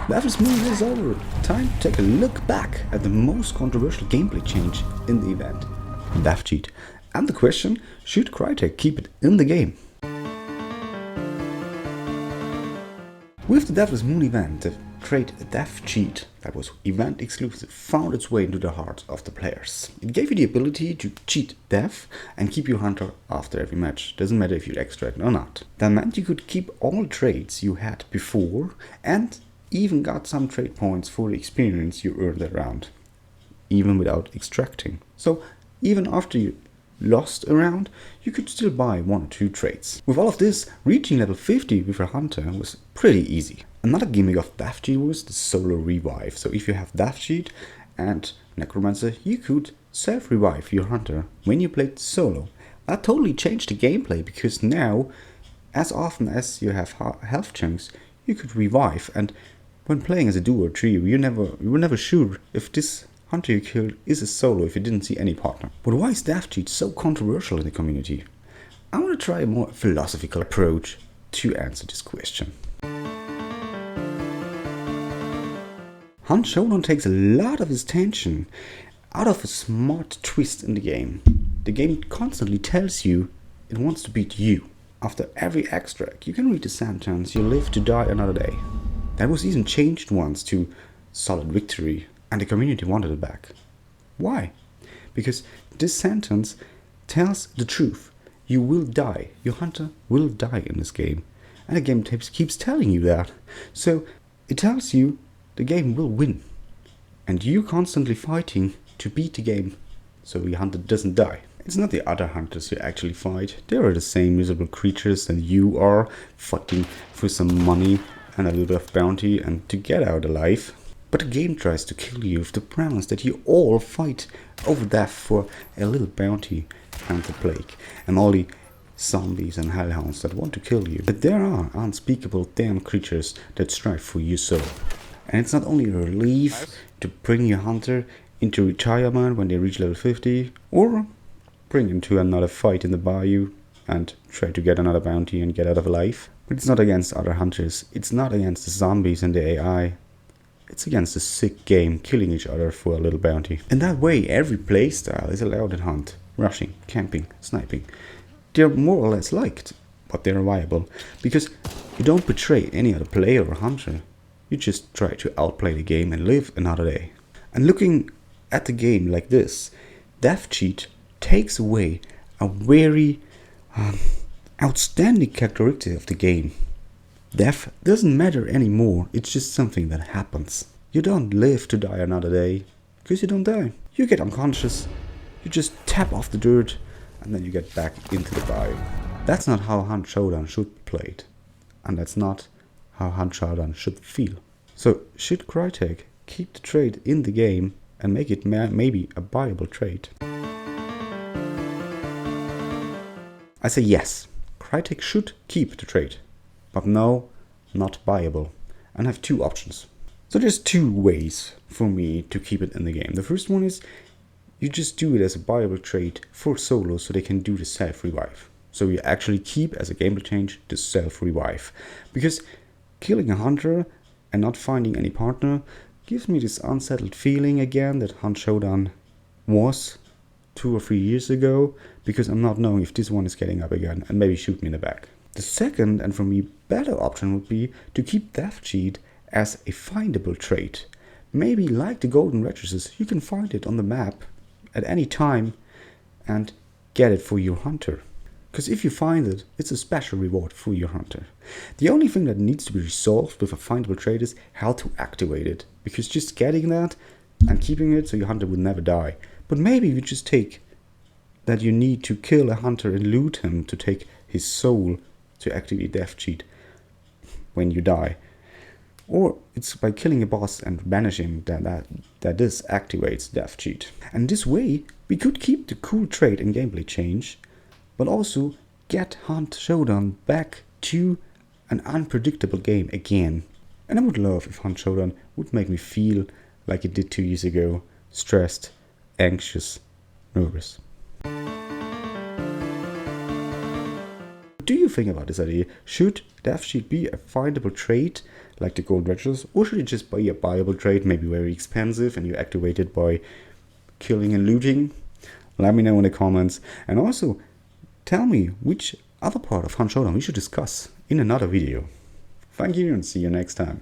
Battle's movie is over. Time to take a look back at the most controversial gameplay change in the event, death cheat. And the question, should Crytek keep it in the game? With the Deathless Moon event, the trait death cheat that was event exclusive found its way into the hearts of the players. It gave you the ability to cheat death and keep your hunter after every match. Doesn't matter if you extract or not. That meant you could keep all traits you had before and even got some trait points for the experience you earned that round, even without extracting. So even after you lost a round, you could still buy 1 or 2 traits. With all of this, reaching level 50 with a hunter was pretty easy. Another gimmick of Death Cheat was the solo revive. So if you have Death Cheat and Necromancer, you could self-revive your hunter when you played solo. That totally changed the gameplay, because now, as often as you have health chunks, you could revive, and when playing as a duo or trio, you were never sure if this hunter you killed is a solo if you didn't see any partner. But why is Death Cheat so controversial in the community? I want to try a more philosophical approach to answer this question. Hunt Showdown takes a lot of its tension out of a smart twist in the game. The game constantly tells you it wants to beat you. After every extract, you can read the sentence, "You live to die another day." That was even changed once to "solid victory," and the community wanted it back. Why? Because this sentence tells the truth. You will die. Your hunter will die in this game. And the game keeps telling you that. So it tells you the game will win. And you constantly fighting to beat the game so your hunter doesn't die. It's not the other hunters you actually fight. They are the same miserable creatures that you are, fighting for some money and a little bit of bounty and to get out alive. But the game tries to kill you with the premise that you all fight over death for a little bounty and the plague and all the zombies and hellhounds that want to kill you. But there are unspeakable damn creatures that strive for your soul. And it's not only a relief to bring your hunter into retirement when they reach level 50, or bring him to another fight in the bayou and try to get another bounty and get out of life. But it's not against other hunters, it's not against the zombies and the AI. It's against the sick game, killing each other for a little bounty. In that way, every playstyle is allowed in Hunt. Rushing, camping, sniping. They're more or less liked, but they're viable. Because you don't betray any other player or hunter. You just try to outplay the game and live another day. And looking at the game like this, Death Cheat takes away a very outstanding characteristic of the game. Death doesn't matter anymore, it's just something that happens. You don't live to die another day, because you don't die. You get unconscious, you just tap off the dirt, and then you get back into the bayou. That's not how Hunt Showdown should be played. And that's not how Hunt Showdown should feel. So, should Crytek keep the trait in the game and make it maybe a viable trait? I say yes, Crytek should keep the trait. But no, not viable, and have 2 options. So there's 2 ways for me to keep it in the game. The first one is you just do it as a viable trait for solo so they can do the self-revive. So you actually keep as a gameplay change the self-revive. Because killing a hunter and not finding any partner gives me this unsettled feeling again that Hunt Showdown was 2 or 3 years ago, because I'm not knowing if this one is getting up again and maybe shoot me in the back. The second, and for me better option, would be to keep Death Cheat as a findable trait. Maybe like the golden rectrices, you can find it on the map at any time and get it for your hunter. Because if you find it, it's a special reward for your hunter. The only thing that needs to be resolved with a findable trait is how to activate it. Because just getting that and keeping it so your hunter would never die. But maybe you just take that you need to kill a hunter and loot him to take his soul to activate Death Cheat when you die. Or it's by killing a boss and banishing that this activates Death Cheat. And this way, we could keep the cool trait and gameplay change, but also get Hunt Showdown back to an unpredictable game again. And I would love if Hunt Showdown would make me feel like it did 2 years ago, stressed, anxious, nervous. do you think about this idea? Should Death Shield be a findable trade like the gold registers, or should it just be a buyable trade, maybe very expensive, and you activate it by killing and looting? Let me know in the comments, and also tell me which other part of Hunt Showdown we should discuss in another video. Thank you and see you next time.